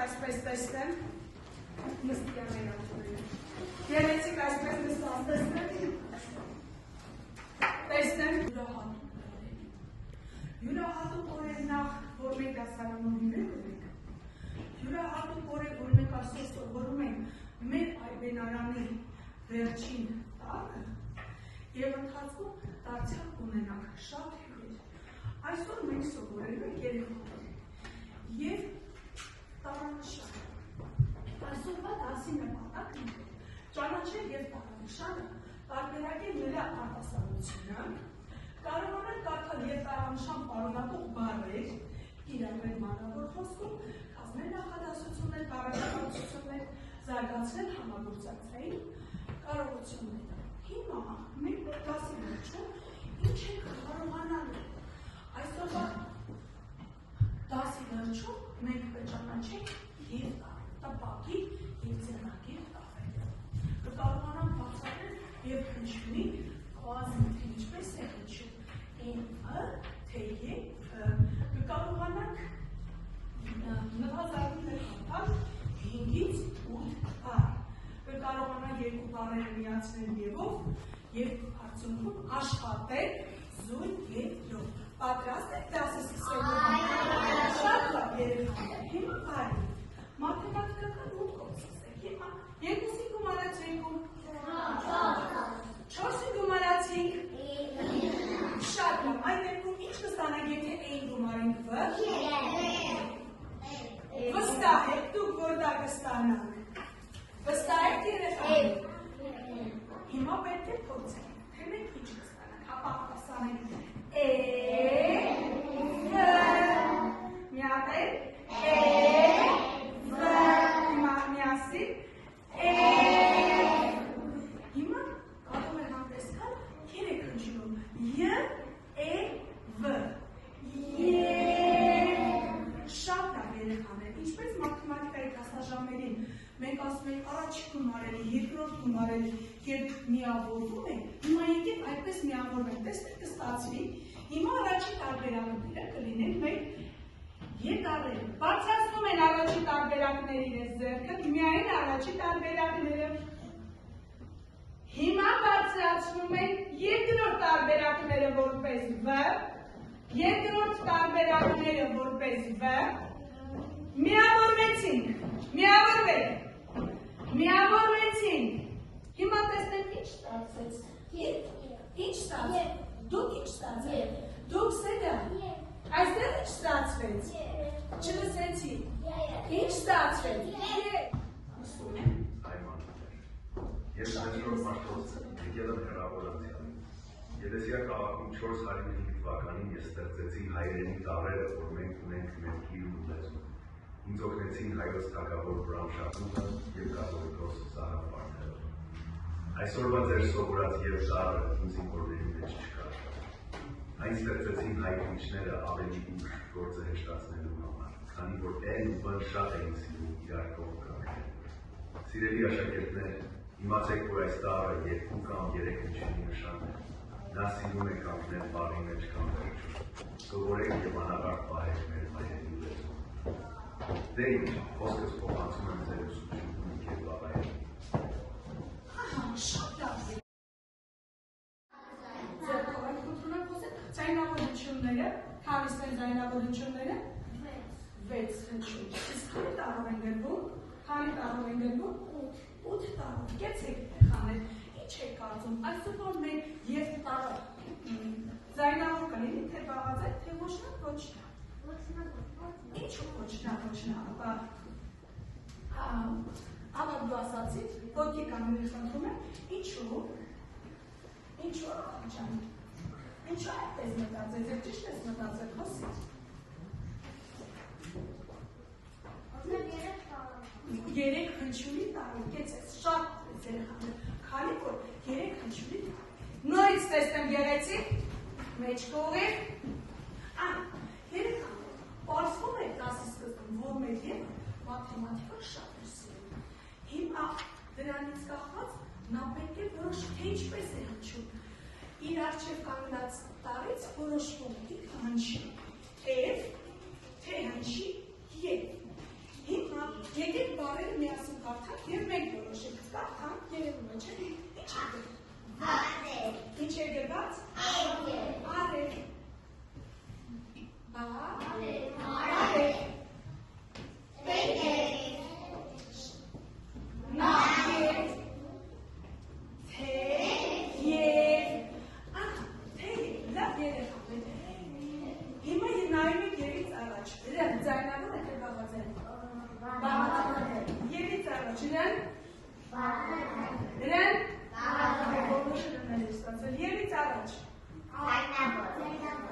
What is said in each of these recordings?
այսպես տեսնեմ, նստի ամենաուտները, գեղեցիկ այսպես նստած տեսնեմ յուրահատուկ օրեր նախ, որ մենք դասարանորիներ ունենք, յուրահատուկ օրեր, որ մենք այսօր սովորում ենք մեր այբենարանի վերջին տարը և ընթացքում դարձյալ ունենանք շատ հյուրեր։ Այսօր մենք սովորելու ենք երեխաներ և տարանշանը։ Այսօրվա դասի նպատակն է ճանաչել և տարանշանը, տարբերակել նրա արտասանությունը, կարողանալ կարդալ և տարանշան պարունակող բառեր, կիրառել մանրավոր խոսքում, կազմել նախադասություններ, բառակապակցություններ, զարգացնել համագործակցային կարողությունները։ Հիմա մենք դասի վերջում ինչ ենք կարողանալու։ Այսօրվա դասի վերջում մենք կճանաչենք և տպակի և ձեռնագիր տառերը։ Կկարողանանք բացատրել և հնչյունի կազմը, թե ինչպես է հնչում N-ը, թե Ե-ը, կկարողանանք նվազագույնը կարդալ 5-ից 8 բառ, կկարողանանք երկու բառերը միացնել և-ով և արդյունքում աշխատել զույգ և յոթ։ Պատրաստ եք դասը սկսելու։ Շատ լավ երեխաներ, հիմա բարի։ Մաթեմատիկական մուտքով սկսենք։ Հիմա 2-ի գումարած 2, 4-ի գումարած 5, շատ լավ, այդ դեպքում ինչ կստանանք, եթե A-ին գումարենք V? Վստահ եք դուք, որ դա կստանանք։ Վստահ եք երեխաներ։ Հիմա պետք է փորձենք, թե մենք ինչ կստանանք, հապա ասանենք մենք ասում ենք առաջի գումարելի, երկրորդ գումարելի, երբ միավորվում ենք, հիմա եկեք այդպես միավորվենք, տեսնեք կստացվի, հիմա առաջի տարբերակները կլինեն մեր ետառերը։ Բարձրացնում են առաջի տարբերակների ես ձեռքը, միայն առաջի տարբերակները։ Հիմա բարձրացնում ենք երկրորդ տարբերակները որպես V, երկրորդ տարբերակները որպես V, միավորվեցինք, միավորվեք, միավորվեցինք, հիմա տեսնենք ինչ ստացվեց, ինչ ստացվեց, դուք ինչ ստացվեց, դուք սեդա, այստեղ ինչ ստացվեց, չլսեցի, ինչ ստացվեց, ասում եմ, ես այսօր մարդոց եկել եմ հեռավորացիան, Երեսիա քաղաքում 405 թվականին ես ստեղծեցի հայրենի տառերը, որ մենք ունենք մեր գիր ու լեզու, ինձ օգնեցին հայոց թագավոր Բրամշակումը և կաթոլիկոս Սահակ Վարդերը։ Այսօրվա ձեր սովորած և տառը ինձ իմ օրերի մեջ չկա։ Այն ստեղծեցին հայ քիչները ավելի ուշ գործը հեշտացնելու համար, քանի որ N ու B շատ էին սիրում իրար կողմ կանգնել։ Սիրելի աշակերտներ, իմացեք, որ այս տառը 2 կամ 3 հնչյունի նշան է։ Նա սիրում է կանգնել բառի մեջ կամ վերջում։ Սովորեք և անավարտ պահեք մեր հայրենի լեզուն։ Դե ինչ, խոսքս փոխանցում եմ ձեր ուսուցչուհուն և բավայել։ Շատ լավ։ Ձերքով այդ խնդրում եմ խոսել, ձայնավոր հնչյունները, քանիսն են ձայնավոր հնչյունները։ 6 հնչյուն։ Իսկ քանի տառով են գրվում, քանի տառով են գրվում, 8 տառով։ Կեցեք երեխաներ, ինչ եք կարծում, այսօրվա մեր և տառը ձայնավոր կլինի, թե բաղաձայն, թե ոչնա, ինչու ոչնա, ավար դու ասացիր, ոտքի կանգնել խնդրում եմ, ինչու աղջան, ինչու այդպես մտածեց, և ճիշտ ես մտածել, խոսիր։ Երեք հնչյունի տառը, կեցես, շատ երեխաներ, քանի որ երեք հնչյունի տառը։ Նորից տեսնեմ գեղեցիկ, մեջ կողի, երեխաներ, պարզվում է դասի սկզբում, որ մեր և մաթեմատիկան շատ էր սիրում։ Հիմա դրանից կախված նա պետք է որոշի, թե ինչպես է հնչում։ Իր առջև կանգնած տառից որոշվում ինքը հնչի F, թե հնչի Ե։ Հիմա է գրված։ Արև։ Բարև։ Նախ լավ երեխաներ։ Հիմա նայում եք երից առաջ։ Դրան ձայնավոր է թե բաղաձայն։ Երից առաջ դրան։ Դրան։ Բոլորը դրան է ստացել։ Երից առաջ։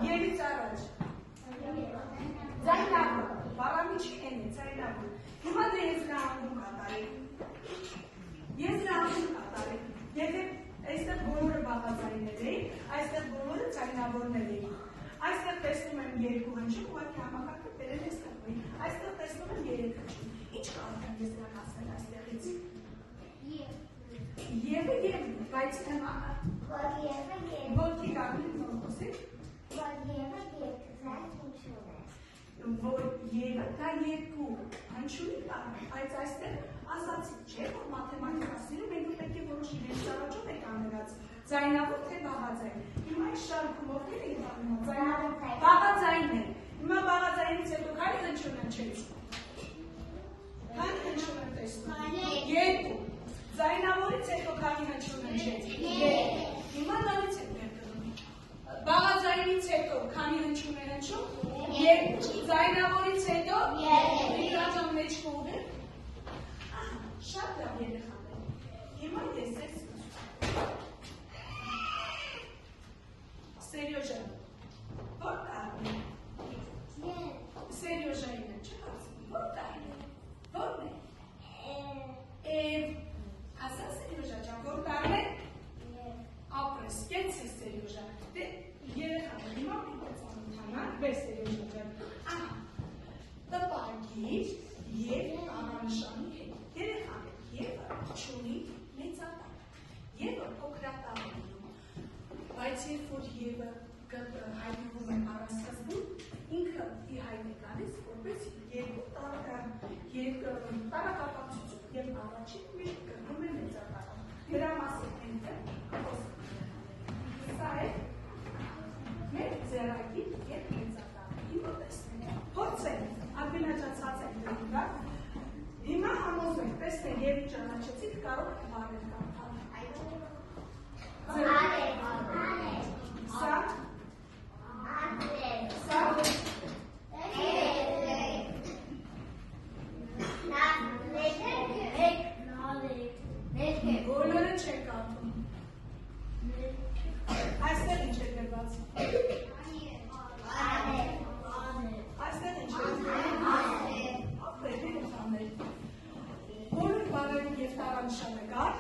Երից առաջ։ Ձայնավոր։ Բաղամիջի են է ձայնավոր։ Հիմա դե եզրահանգում կատարեք։ Եզրահանգում կատարեք։ Եթե այստեղ բոլորը բաղաձայներ էին, այստեղ բոլորը ձայնավորներ էին։ Այստեղ տեսնում եմ երկու հնչում, ուղղակի համակարգը բերել է ստեղծում։ Այստեղ տեսնում եմ երեք հնչում։ Ինչ կարող եմ ես դրան ասել այստեղից։ Եվը եւ, բայց ոտքի գաղնի նորմոսի։ Որ եվը դա երկու հնչունի կար, բայց այստեղ ասացի, չէ, որ մաթեմատիկա սիրում ենք ու պետք է որոշ իրենց առաջով եք աներած, ձայնավոր թե բաղաձայն։ Հիմա այս շարքում ովքեր եք անում, ձայնավոր բաղաձայն է։ Հիմա բաղաձայնից հետո քանի հնչյուն հնչեց։ Քանի հնչյուն եմ տեսնում։ Երկու։ Ձայնավորից հետո քանի հնչյուն հնչեց։ Հիմա նորից եք ներկնում։ Բաղաձայնից հետո քանի հնչյուն է հնչում։ Երկու։ Ձայնավորից հետո միգրաժան մեջ կողը։ Շատ լավ երեխաներ։ Հիմա ես ես Սերյոժա, որ տարն է։ Սերյոժային է, չկասում, որ տարն է, որն է։ Ասա Սերյոժա ջան, որ տարն է։ Ապրես, կեց է Սերյոժա։ Դե երեխաներ, հիմա պիտեց անութանան, բեր Սերյոժա ջան։ Տպագիր և անանշանի հետ։ Երեխաներ, եվը չունի մեծատար, եվը փոքրատար է լինում, բայց երբ որ եվը հայտնվում է առասկզբում, ինքը ի հայտ է գալիս, որպես երկու տարակապակցություն և առաջին միշտ կրվում է մեծատարը։ Դրա մասին ենք սա է մեր ձեռագիր և մեծատարը։ Հիմա տեսնենք, փորձենք, ագնաճացած ենք դրուգար, հիմա համոզվենք, տեսնենք և ճանաչեցիք կարող եք բարեր կարդալ։ Սա բոլորը չեք կարդում։ Այստեղ ինչ է գրված։ Այստեղ ինչ է բոլոր բարերում և տարանշանը կար,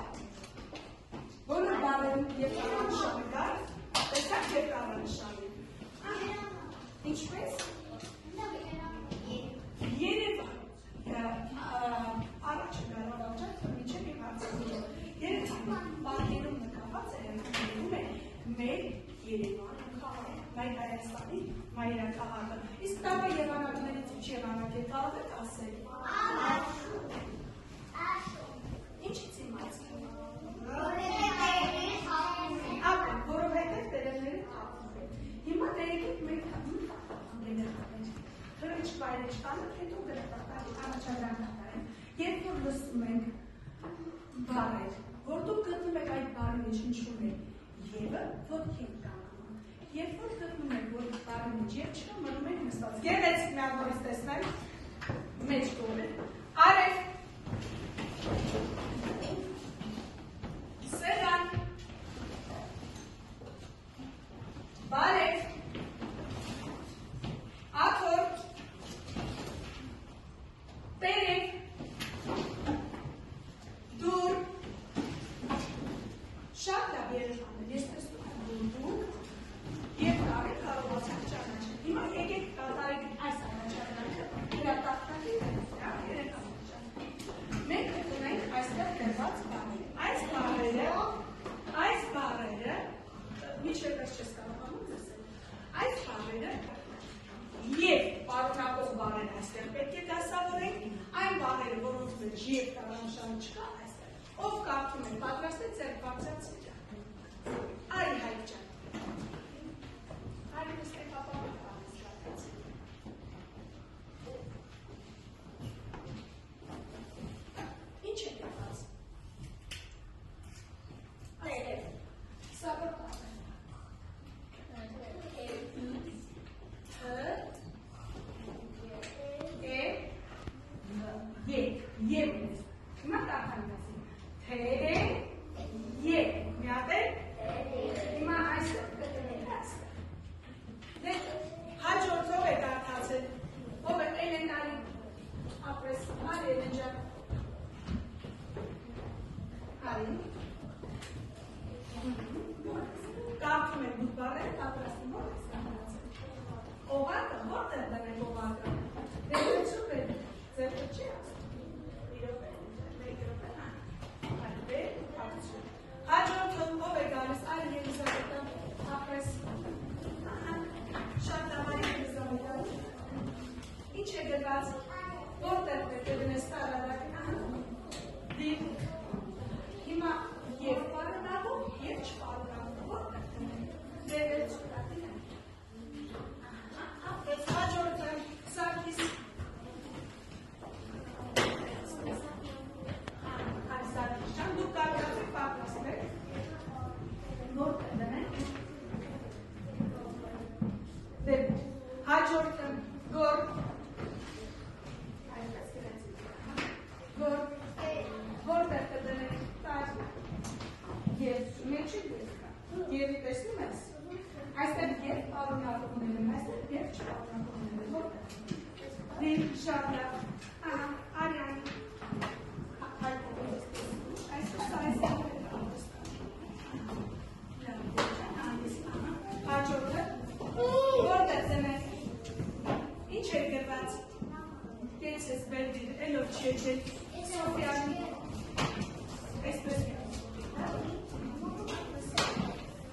բոլոր բարերում և տարանշանը կար, տեսակ և տարանշանի։ Ինչպես։ Երևան, առաջը գարավաճակ, մինչև իմ հարցազորը, երևան բարերում նկաված է, մեր Երևան քաղաքը, մեր Հայաստանի մայրաքաղաքը։ Իսկ տապա եղանակներից ինչ եղանակ է կարող եք ասել։ Ինչից իմացել։ Ապա, որովհետև տերևները թափվում են։ Հիմա դերեկեք մեր թափվում թրիչկայրիչկանը, հետո գրատատարի առաջադրանք կատարեն։ Երբ որ լսում ենք բարեր, որ դուք գտնում եք այդ բարի մեջ ինչում է եվը, ոտքի ենք կանգնում։ Երբ որ գտնում եք, որ բարի մեջ եվ չկա, մնում ենք նստած։ Գեղեցիկ մի ավորից տեսնեմ, մեջ կողը, արև, սեղան, բարև, աթոր, տերև, դուր, շատ լավ երեխաներ, ես տեսնում եմ, որ դուք և կարեք կարողացեք ճանաչել։ Հիմա եկեք կատարեք այս առաջադրանքը գրատախտակի երեխաներ ջան։ Մենք ունենք այստեղ գրված բառեր։ Այս բառերը, միջև ես չես կարողանում լսել, այս բառերը և պարունակող բառեր այստեղ պետք է դասավորենք, այն բառերը, որոնց մեջ և տարանշան չկա այստեղ, ով կարդում է պատրաստ է ձեր բարձրացի ջան, այ հայտ ջան։ Եվ մեզ։ Հիմա կարդալու ասի։ Թե եվ։ Մի հատ է։ Հիմա այստեղ կտնենք այստեղ։ Դե հաջորդ ով է կարդացել։ Ով է էլենտարի ապրես։ Արի էլենջան։ Արի։ Կարդում եք դուք բառերը, պատրաստում ո՞ր եք ստանալացել։ Օղակը, ո՞րտեղ դնենք օղակը։ Դե ո՞ւր է, ձեռքը չի ասում։ Հաջորդ ով է գալիս, այլ Ելիզավետան, ապրես, շատ դավարի Ելիզավետան, ինչ է գրված, որտեղ պետք է դնես տարարակը, դիվ, հիմա և պարունավոր, և չպարունավոր, որտեղ դնենք, դեր էլ չկատին է, ապրես, հաջորդը, սարկիս, դուք կարդացեք պատրաստեք, որտեղ դնենք, դեպ, հաջորդը, գոր, որտեղ կդնենք, տար, և մեջի դես կա, եվի տեսնում ես, այստեղ և պարունավորներ են, այստեղ և չպարունավորներ են, որտեղ, դիվ, շատ լավ, արյանի, հաջորդը, որտեղ դնենք, ինչ է գրված, կեցես բերդիր, էլով չեջել, Սոֆյանի, այսպես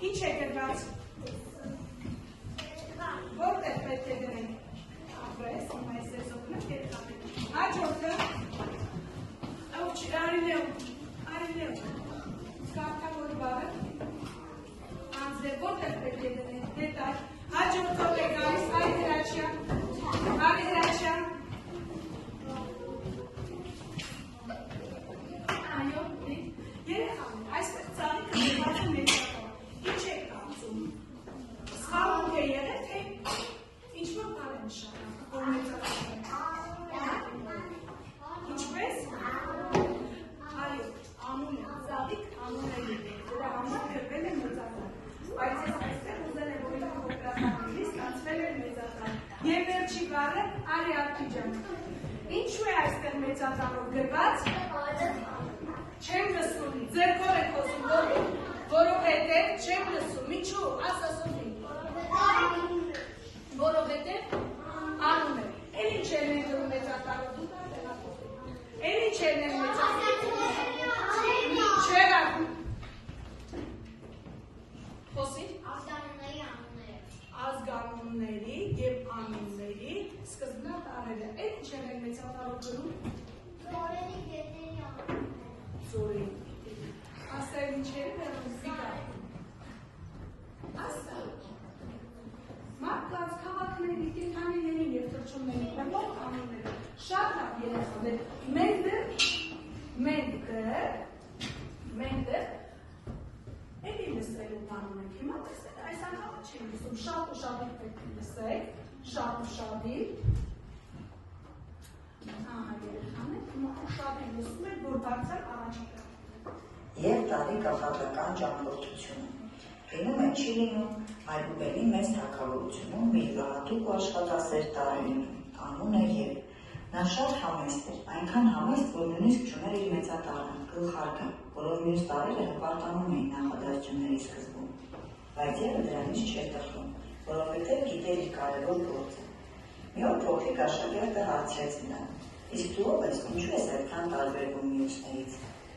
ինչ է գրված, որտեղ պետք է դնենք, ապրես, հիմա այս ես օգնենք և խատենք, հաջորդը, Արինեու, սկարտավորի բաղը, անձրև, որտեղ պետք է դնենք, դետար, հաջորդով է գալիս, Արի Հրաչյան, այո, երեխան, այսպես ծաղիկը դրված է մեծակով, ինչ եք կարծում, սխալում է եղել, թե ինչ-որ բան է նշանակում, որ մեծակով է, ինչպես, այո, անուն է, ծաղիկ անուն է եղել, դրա համար գրվել է մեծակով, բայց ես այստեղ ուզել եմ, որ իմ հոկրասանիլից կանցվել է մեծակով, և վերջի բառը Արի Արտիջան, ինչու է այստեղ մեծակով գրված, չեմ լսում, ձերքով եք խոսում, որովհետև չեմ լսում, ինչու, ասա Սոֆի, որովհետև անուն է, էլ ինչ են ներդրում մեծակարով, դու կարդենախով, էլ ինչ են մեծակարով, չեր ակում, խոսի, ազգանունների և անունների սկզբնատառերը, էլ ինչ են մեծակարով գրում, Զորերի, ասել ինչերի վերում զիգա, ասել, մարդկանց քաղաքների, կենդանիների և թռչունների բնող անունները, շատ լավ երեխաներ, մենք դեր, էլի լսելու բանում ենք, հիմա տեսեք, այս անգամը չենք լսում, շատ ու շատիկ պետք է լսեք, շատ ու շատիկ, երեխաներ, շատ են լսում են, որ դարձան առաջիկա։ Եվ տարի կախարդական ճամփորդությունը։ Լինում է չի լինում, այլուբելի մեծ թագավորությունում մի յուրահատուկ ու աշխատասեր տարր լինում, անուն է Եվ։ Նա շատ համեստ էր, այնքան համեստ, որ նույնիսկ չուներ իր մեծատարը, գլխարկը, որով մյուս տարրերը հպարտանում էին նախադասությունների սկզբում։ Բայց Եվը դրանից չէր տխրում, որովհետև գիտեր իր կարևոր գործը։ Մի օր փոքրիկ աշակերտը հարցրեց նրան. Իսկ դու ով ես, ինչու ես այդքան տարբերվում մյուսներից։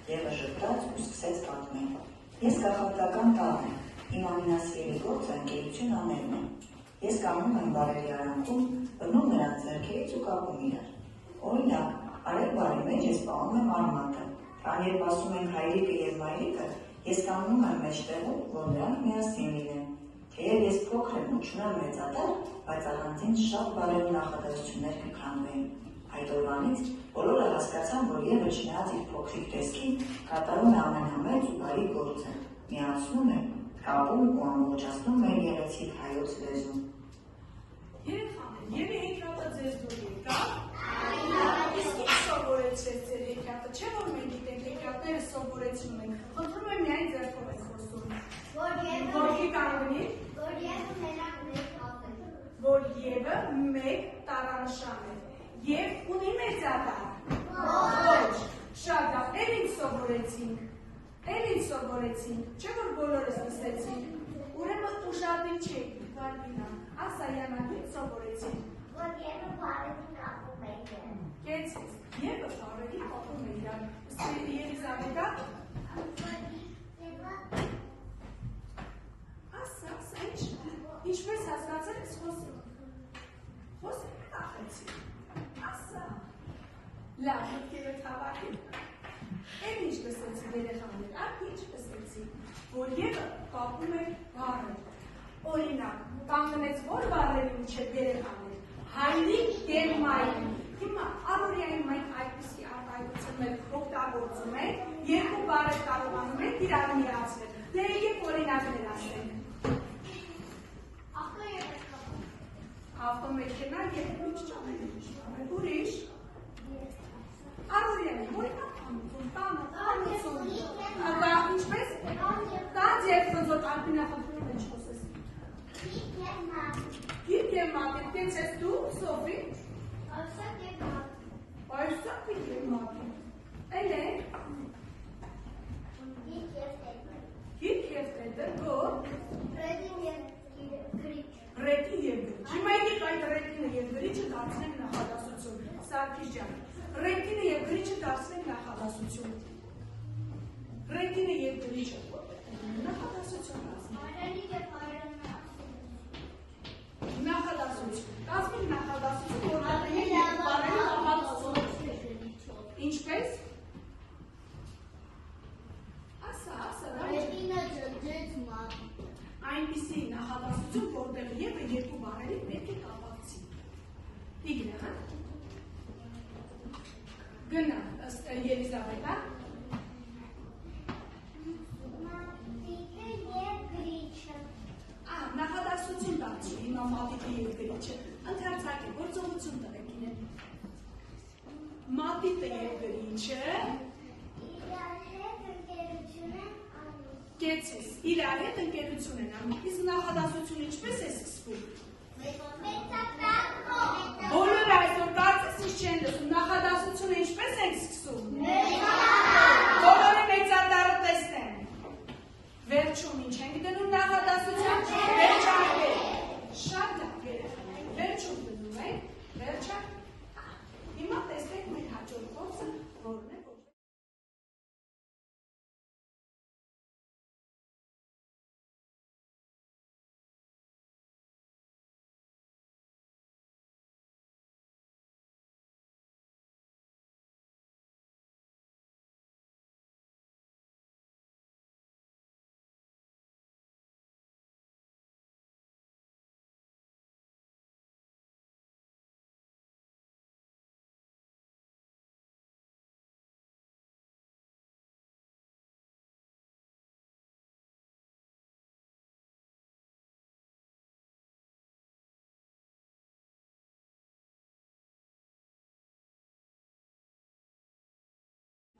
Եվը ժպտաց ու սկսեց պատմել. Ես կախարդական տարրն եմ, իմ ամենասիրելի գործը ընկերություն անելն է։ Ես կանգնում եմ բարերի արանքում, բռնում նրանց ձեռքերից ու կապում իրար։ Օրինակ, արև-բարի մեջ ես պահում եմ արմատը, քան երբ ասում ենք հայրիկը և մայրիկը, ես կանգնում եմ մեջտեղում, որ նրանք միասին լինեն։ Թեև ես փոքր եմ ու չունեմ մեծատար, բայց առանձին շատ բարեր նախադասություններ կքանդվեին։ Այդ օրվանից բոլորը հասկացան, որ Եվը չնայած իր փոքրիկ տեսքին կատարում է ամենամեծ ու բարի գործը, միացնում է, կապում ու ամբողջացնում մեր գեղեցիկ հայոց լեզուն։ Երեխաներ, Եվի հեքիաթը ձեզ դուր եկա, իսկ ինչ սովորեցրեց ձեր մեկ տարանշան է և ունի մեծատար։ Ոչ, շատ լավ, էլ ինչ սովորեցինք, չէ որ բոլորս լսեցինք, ուրեմն ուշադիր չեք, Վարդինա, ասա Յանագին սովորեցինք։ Որ ևը բարերի կապում է իրար։ Կեցից, ևը բարերի կապում է իրար։ Ելիզավետա, ասա, ինչպես հասկացել ես խոսում։ Խոսում է կախեցի։ Ասա, լավ, հետքերդ հավակի։ Էլ ինչ լսեցի երեխաներ, այդ ինչ լսեցի, որ ևը կապում է բարեր։ Օրինակ, կանգնեց որ բարերի միջև երեխաներ, հայրիկ և մայրիկ։ Հիմա առօրյայի մենք այդպիսի արտահայտություն մենք օգտագործում ենք, երկու բարեր կարողանում ենք իրար միացնել։ Դե եկեք օրինակներ ասենք։ Ավտոմեքենա և ինչ ճամել, ուրիշ։ Առօրյայի, օրինակ անություն, տանություն, ինչպես, տանց և խնձոր ալպինախնդրում ինչ խոսես։ Գիրք և մատիվ, կենց ես դու, Սովի։ Այսակ գիրք և մատիվ, էլ է։ Գիրք և տետր, գոր։ Ռետին և գրիչ։ Հիմա եկեք այդ ռետինը և գրիչը դարձնենք նախադասություն, Սարգիս ջան։ Ռետինը և գրիչը դարձնենք նախադասություն։ Ռետինը և գրիչը նախադասություն նախադասություն։ Կազմենք նախադասություն, որ հատենք և բարերի նախադասություն։ Ինչպես։ Ասա, այնպիսի նախադասություն, որտեղ ևը երկու բարերի պետք է կապակցի։ Տիգրը, հա։ Գնա, ըստ Ելիզավետա։ Նախադասություն դարձու, հիմա մատիտը և գրիչը, ընդհարցակ է, գործողություն տվեք իրեն։ Մատիտը և գրիչը կեցես, իրար հետ ընկերություն են անում, իսկ նախադասություն ինչպես է սկսվում։ Բոլոր այսօր կարծես ինչ չեն լսում, նախադասությունը ինչպես ենք սկսում։ Բոլորը մեծատարը տեսնեն։ Վերջում ինչ ենք դնում նախադասության, վերջարկել։ Շատ լավ երեխաներ, վերջում դնում ենք, վերջարկ։ Հիմա տեսնենք մեր հաջորդ խոսքը, որն է որ։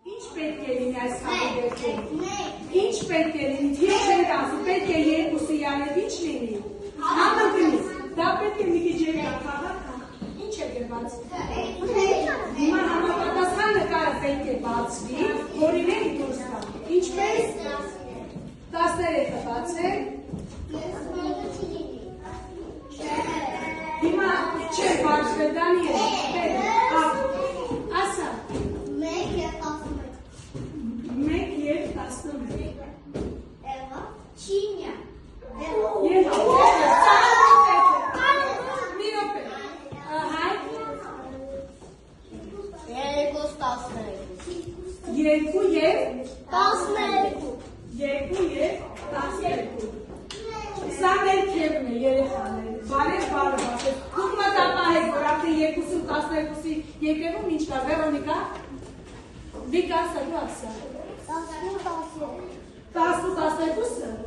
Ինչ պետք է լինի այս խաղի Ինչ պետք է լինի, թիվ չենք ասում, պետք է երկուսի յանետ ինչ լինի, համընկնի, դա պետք է մի քիչ երկար խաղակ, ինչ է գրված, հիմա համապատասխան նկարը պետք է բացվի, որիների դուրս կա, ինչպես 13-ը բացեք, հիմա չեք բացվել, Դանիել, ասա, 1 և 11 Չինյա Եվ մի րոպե հայ 2 և 12 Սա մեր քևն է երեխաներ, բարև բարև ասել, դուք մտապահեք, որ արդեն 2-12-ի եկևում ինչ կա, Վերոնիկա, Վիկա ասա, դու ասա 10-12-ը,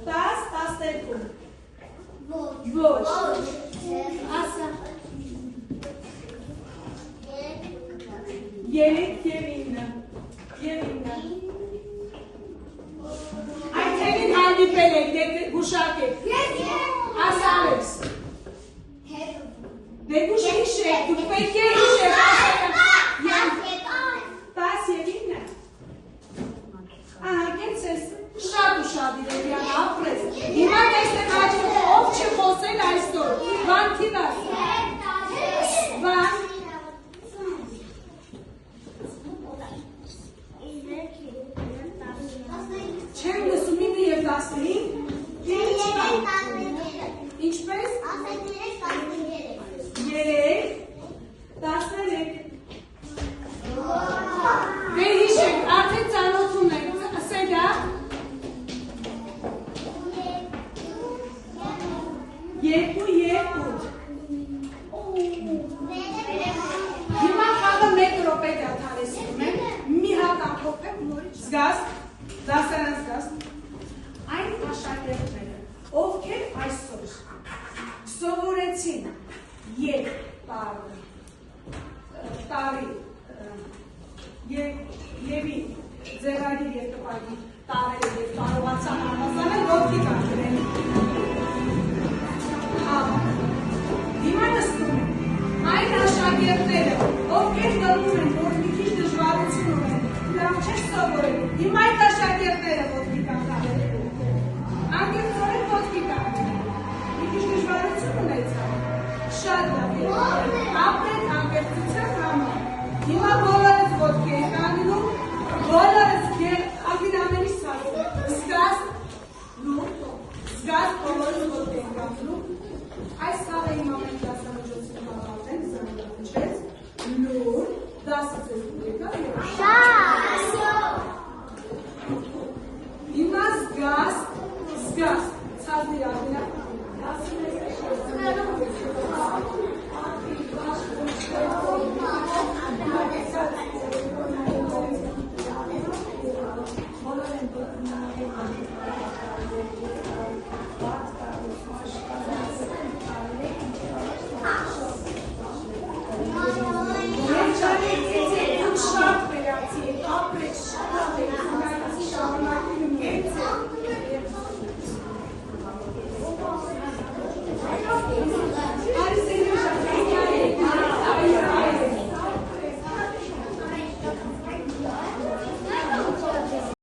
10-12 Ոչ Ասա 3 և 9 Այդ թելին հանդիպել եք, հուշակ եք Ասա Ալեքս Դեգուշ հիշեք, դուք պետք է հիշեք, տաս և ինը։ Ահա, կեցես, շատ ուշاد իրեդյան ապրես, հիմա տեսեք աչքով, ով չի խոսել այսօր, վանքի դաս, վան, չեմ լսում ինը և 15, ինչպես, 3, 13, դե հիշեք, արդեն ծանոթում եք, ասել դա, 2 և 8, հիմա խաղը 1 րոպե դադարեցնում ենք, մի հատ ամփոփեք նորից զգաս, դասարան զգաս, այն աշակերտները, ովքեր այսօր սովորեցին եկ տարի եվի ձևագիր և տպագի տարերը և կարողացան համասանել ոտքի կանգրեն։ Հիմա նստում են այն աշակերտները, ովքեր գլում են, որ մի քիչ դժվարություն ունեն, լավ չես սովորել, հիմա այդ աշակերտները ոտքի կանգրեն։ Անկեղծորեն ոտքի կանգրեն, մի քիչ դժվարություն ունեցան, շատ լավ, ապրեն անկեղծության համար։ Հիմա բոլորս ոտքի են կանգնում, բոլորս ագին ամենից սարում, զգաս, բոլորս ոտքի են կանգնում, այս խաղը իմ ամեն դասամիջոցին հավատեն, զանգապնչեց, լուր, դասը ձեզ եկավ և